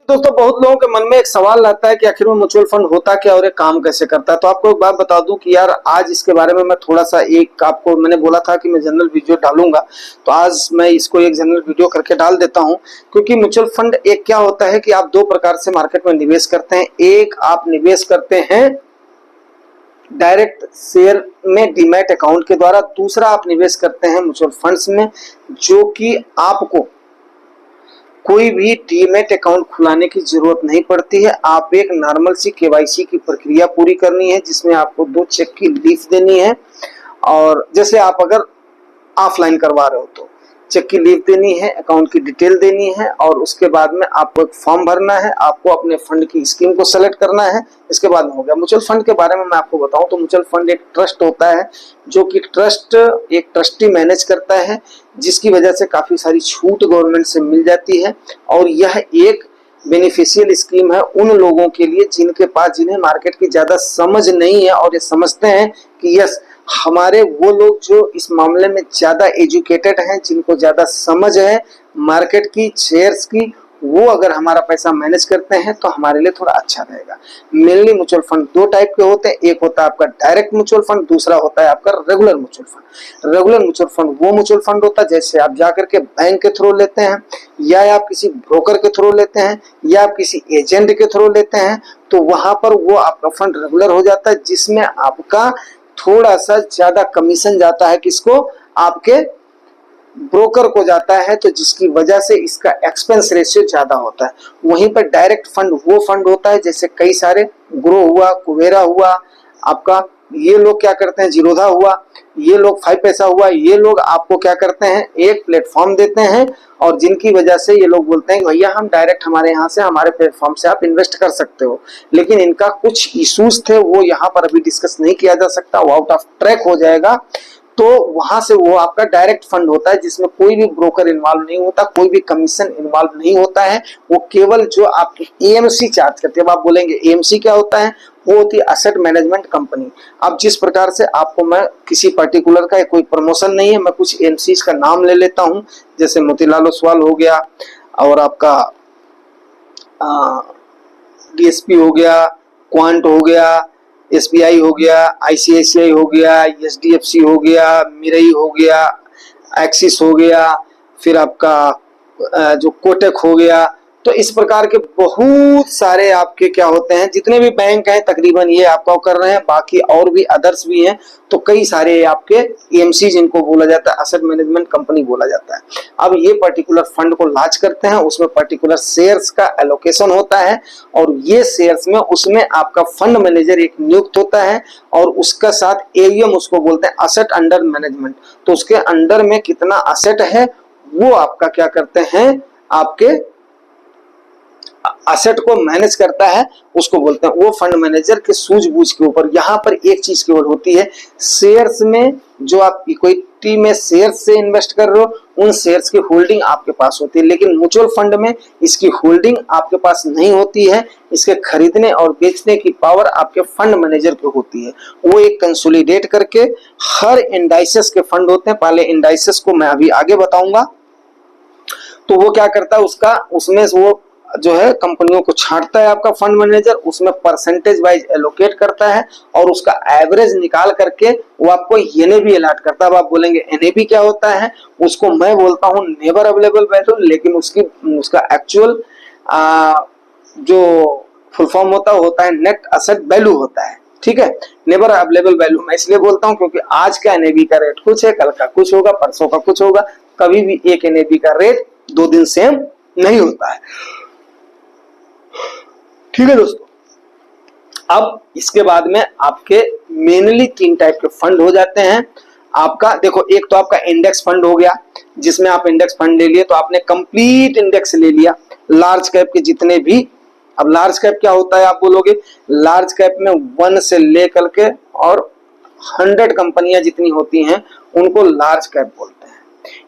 दोस्तों, बहुत लोगों के मन में एक सवाल रहता है कि आखिर में म्यूचुअल फंड होता क्या और ये काम कैसे करता है। तो आपको एक बात बता दूं कि यार आज इसके बारे में मैं थोड़ा सा एक आपको मैंने बोला था कि मैं जनरल वीडियो डालूंगा, तो आज मैं इसको एक जनरल वीडियो करके डाल देता हूं। क्योंकि म्यूचुअल फंड एक क्या होता है कि आप दो प्रकार से मार्केट में निवेश करते हैं। एक आप निवेश करते हैं डायरेक्ट शेयर में डीमैट अकाउंट के द्वारा, दूसरा आप निवेश करते हैं म्यूचुअल फंड्स में, जो कि आपको कोई भी डीमैट अकाउंट खुलाने की जरूरत नहीं पड़ती है। आप एक नॉर्मल सी केवाईसी की प्रक्रिया पूरी करनी है, जिसमें आपको 2 चेक की लीफ देनी है। और जैसे आप अगर ऑफलाइन करवा रहे हो तो चेक की लीफ देनी है, अकाउंट की डिटेल देनी है, और उसके बाद में आपको एक फॉर्म भरना है, आपको अपने फंड की स्कीम को सेलेक्ट करना है। इसके बाद में हो गया। म्यूचुअल फंड के बारे में मैं आपको बताऊं तो म्यूचुअल फंड एक ट्रस्ट होता है, जो कि ट्रस्ट एक ट्रस्टी मैनेज करता है, जिसकी वजह से काफी सारी छूट गवर्नमेंट से मिल जाती है। और यह एक बेनिफिशियल स्कीम है उन लोगों के लिए जिनके पास जिन्हें मार्केट की ज्यादा समझ नहीं है, और ये समझते हैं कि यस हमारे वो लोग जो इस मामले में ज्यादा एजुकेटेड हैं, जिनको ज्यादा समझ है मार्केट की, शेयर्स की, वो अगर हमारा पैसा मैनेज करते हैं तो हमारे लिए थोड़ा अच्छा रहेगा। मेनली म्यूचुअल फंड 2 टाइप के होते हैं। एक होता है आपका डायरेक्ट म्यूचुअल फंड, दूसरा होता है आपका regular mutual fund. Regular mutual fund वो म्यूचुअल फंड होता है जैसे आप जाकर के बैंक के थ्रू लेते हैं, या आप किसी ब्रोकर के थ्रू लेते हैं, या आप किसी एजेंट के थ्रू लेते हैं, तो वहां पर वो आपका फंड रेगुलर हो जाता है, जिसमें आपका थोड़ा सा ज्यादा कमीशन जाता है। किसको? आपके ब्रोकर को जाता है, तो जिसकी वजह से इसका एक्सपेंस रेशियो ज्यादा होता है। वहीं पर डायरेक्ट फंड वो फंड होता है जैसे कई सारे ग्रो हुआ, कुबेरा हुआ, आपका ये लोग क्या करते हैं, जीरोधा हुआ, ये लोग 5 पैसा हुआ, ये लोग आपको क्या करते हैं, एक प्लेटफॉर्म देते हैं, और जिनकी वजह से ये लोग बोलते हैं कि भैया हम डायरेक्ट हमारे यहाँ से, हमारे प्लेटफॉर्म से आप इन्वेस्ट कर सकते हो। लेकिन इनका कुछ इश्यूज थे, वो यहाँ पर अभी डिस्कस नहीं किया जा सकता, वो आउट ऑफ ट्रैक हो जाएगा। तो वहां से वो आपका डायरेक्ट फंड होता है, जिसमें कोई भी ब्रोकर इन्वॉल्व नहीं होता, कोई भी कमीशन इन्वॉल्व नहीं होता है। वो केवल जो आपकी एएमसी चार्ज करते हैं। अब आप बोलेंगे एएमसी क्या होता है? वो होती है एसेट मैनेजमेंट कंपनी। अब जिस प्रकार से आपको मैं किसी पर्टिकुलर का कोई प्रमोशन नहीं है, मैं कुछ एएमसी का नाम ले लेता हूं, जैसे मोतीलाल ओसवाल हो गया, और आपका डीएसपी हो गया, क्वांट हो गया, एसबीआई हो गया, आईसीआईसीआई हो गया, एचडीएफसी हो गया, मिरई हो गया, एक्सिस हो गया, फिर आपका जो कोटक हो गया। तो इस प्रकार के बहुत सारे आपके क्या होते हैं, जितने भी बैंक हैं तकरीबन ये आपका कर रहे हैं, बाकी और भी अदर्स भी हैं। तो कई सारे आपके एएमसी जिनको बोला जाता है, एसेट मैनेजमेंट कंपनी बोला जाता है। अब ये पर्टिकुलर फंड को लॉन्च करते हैं, उसमें पर्टिकुलर शेयर्स का एलोकेशन होता है, और ये शेयर्स में उसमें आपका फंड मैनेजर एक नियुक्त होता है, और उसका साथ एयूएम उसको बोलते हैं, एसेट अंडर मैनेजमेंट। तो उसके अंडर में कितना एसेट है वो आपका क्या करते हैं, आपके एसेट को मैनेज करता है, उसको बोलते हैं। वो फंड मैनेजर के सूझबूझ के ऊपर। यहाँ पर एक चीज केवल होती है, शेयर्स में जो आप इक्विटी में शेयर्स से इन्वेस्ट कर रहे हो, उन शेयर्स की होल्डिंग आपके पास होती है। लेकिन म्यूचुअल फंड में इसकी होल्डिंग आपके पास नहीं होती है, इसके खरीदने और बेचने की पावर आपके फंड मैनेजर को होती है। वो एक कंसोलिडेट करके हर इंडाइसेस के फंड होते हैं, पहले इंडाइसेस को मैं अभी आगे बताऊंगा। तो वो क्या करता है, उसका उसमें वो जो है कंपनियों को छांटता है आपका फंड मैनेजर, उसमें परसेंटेज वाइज एलोकेट करता है, और उसका एवरेज निकाल करके वो आपको एनएवी अलॉट करता है। अब आप बोलेंगे एनएवी क्या होता है? उसको मैं बोलता हूँ नेवर अवेलेबल वैल्यू, लेकिन उसका एक्चुअल जो फुल फॉर्म होता है नेट एसेट वैल्यू होता है। ठीक है, नेवर अवेलेबल वैल्यू मैं इसलिए बोलता हूँ क्योंकि आज का एनएवी का रेट कुछ है, कल का कुछ होगा, परसों का कुछ होगा। कभी भी एक एनएवी का रेट 2 दिन सेम नहीं होता है। ठीक है दोस्तों, अब इसके बाद में आपके मेनली 3 टाइप के फंड हो जाते हैं। आपका देखो, एक तो आपका इंडेक्स फंड हो गया, जिसमें आप इंडेक्स फंड ले लिए तो आपने कंप्लीट इंडेक्स ले लिया, लार्ज कैप के जितने भी। अब लार्ज कैप क्या होता है आप बोलोगे, लार्ज कैप में 1 से लेकर के और 100 कंपनियां जितनी होती हैं उनको लार्ज कैप बोलते हैं।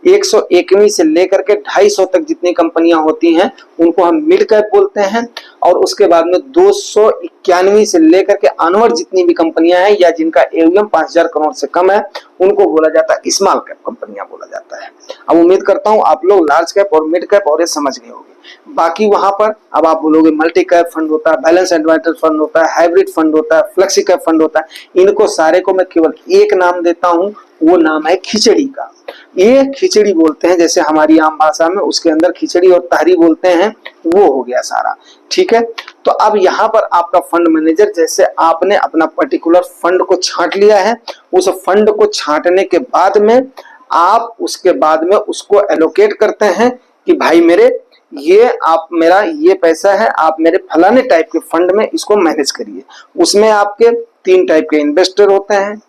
101वीं से लेकर के 250 तक जितनी कंपनियां होती हैं उनको हम मिड कैप बोलते हैं, और उसके बाद में 291वीं से लेकर के अनवर जितनी भी कंपनियां हैं या जिनका एयूएम 5000 करोड़ से कम है उनको बोला जाता है स्मॉल कैप कंपनियां बोला जाता है। अब उम्मीद करता हूं आप लोग लार्ज कैप और मिड कैप और ये समझ गए होंगे। बाकी वहां पर अब आप बोलोगे मल्टी कैप फंड होता है, बैलेंस एडवाइजर फंड होता है, हाइब्रिड फंड होता है, फ्लेक्सी कैप फंड होता है। इनको सारे को मैं केवल एक नाम देता हूं, वो नाम है खिचड़ी का। ये खिचड़ी बोलते हैं जैसे हमारी आम भाषा में, उसके अंदर खिचड़ी और तारी बोलते हैं, वो हो गया सारा। ठीक है, तो अब यहाँ पर आपका फंड मैनेजर, जैसे आपने अपना पर्टिकुलर फंड को छांट लिया है, उस फंड को छांटने के बाद में आप उसके बाद में उसको एलोकेट करते हैं कि भाई मेरे ये आप मेरा ये पैसा है, आप मेरे फलाने टाइप के फंड में इसको मैनेज करिए। उसमें आपके 3 टाइप के इन्वेस्टर होते हैं।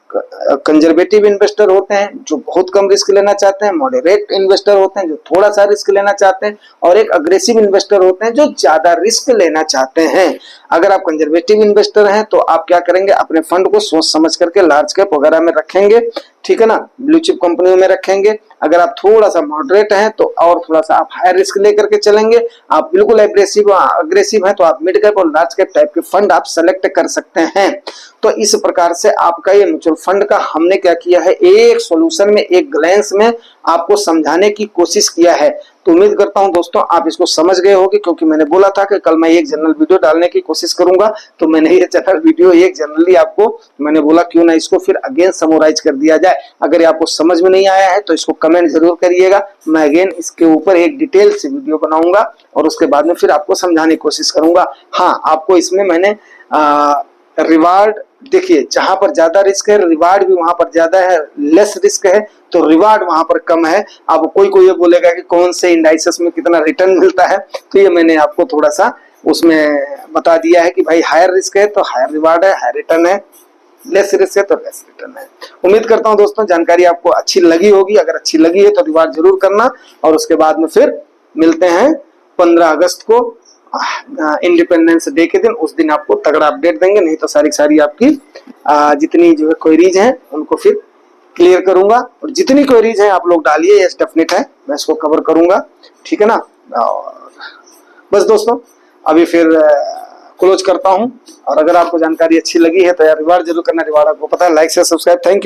कंजर्वेटिव इन्वेस्टर होते हैं जो बहुत कम रिस्क लेना चाहते हैं, मॉडरेट इन्वेस्टर होते हैं जो थोड़ा सा रिस्क लेना चाहते हैं, और एक अग्रेसिव इन्वेस्टर होते हैं जो ज्यादा रिस्क लेना चाहते हैं। अगर आप कंजर्वेटिव इन्वेस्टर हैं तो आप क्या करेंगे, अपने फंड को सोच समझ करके लार्ज कैप वगैरह में रखेंगे, ठीक है ना, ब्लू चिप कंपनियों में रखेंगे। अगर आप थोड़ा सा मॉडरेट हैं तो और थोड़ा सा आप हाई रिस्क लेकर के चलेंगे। आप बिल्कुल अग्रेसिव हैं तो आप मिड कैप और लार्ज कैप टाइप के फंड आप सेलेक्ट कर सकते हैं। तो इस प्रकार से आपका ये म्यूचुअल फंड का हमने क्या किया है, एक सॉल्यूशन में, एक ग्लैंस में आपको समझाने की कोशिश किया है। तो उम्मीद करता हूं दोस्तों आप इसको समझ गए होंगे, क्योंकि मैंने बोला था कि कल मैं एक जनरल वीडियो डालने की कोशिश करूंगा। तो मैंने ये जनरल वीडियो एक जनरली आपको मैंने बोला क्यों ना इसको फिर अगेन समराइज कर दिया जाए। अगर आपको समझ में नहीं आया है तो इसको कमेंट जरूर करिएगा, मैं अगेन इसके ऊपर एक डिटेल से वीडियो बनाऊंगा और उसके बाद में फिर आपको समझाने की कोशिश करूंगा। हाँ, आपको इसमें मैंने रिवार्ड देखिए, जहां पर ज्यादा रिस्क है रिवार्ड भी वहां पर ज्यादा है, लेस रिस्क है तो रिवार्ड वहां पर कम है। अब कोई ये बोलेगा कि कौन से इंडाइसेस में कितना रिटर्न मिलता है, तो ये मैंने आपको थोड़ा सा उसमें बता दिया है कि भाई हायर रिस्क है तो हायर रिवार्ड है, हायर रिटर्न है, लेस रिस्क है तो लेस रिटर्न है। उम्मीद करता हूं दोस्तों जानकारी आपको अच्छी लगी होगी। अगर अच्छी लगी है तो रिवार्ड जरूर करना, और उसके बाद में फिर मिलते हैं 15 अगस्त को इंडिपेंडेंस डे के दिन। उस दिन आपको तगड़ा अपडेट देंगे, नहीं तो सारी आपकी जितनी जो है क्वेरीज हैं उनको फिर क्लियर करूंगा। और जितनी क्वेरीज हैं आप लोग डालिए, यस डेफिनेट है, मैं इसको कवर करूंगा, ठीक है ना। और बस दोस्तों अभी फिर क्लोज करता हूं। और अगर आपको जानकारी अच्छी लगी है तो यार रिवार्ड जरूर करना, रिवार्ड आपको पता है, लाइक से सब्सक्राइब। Thank you.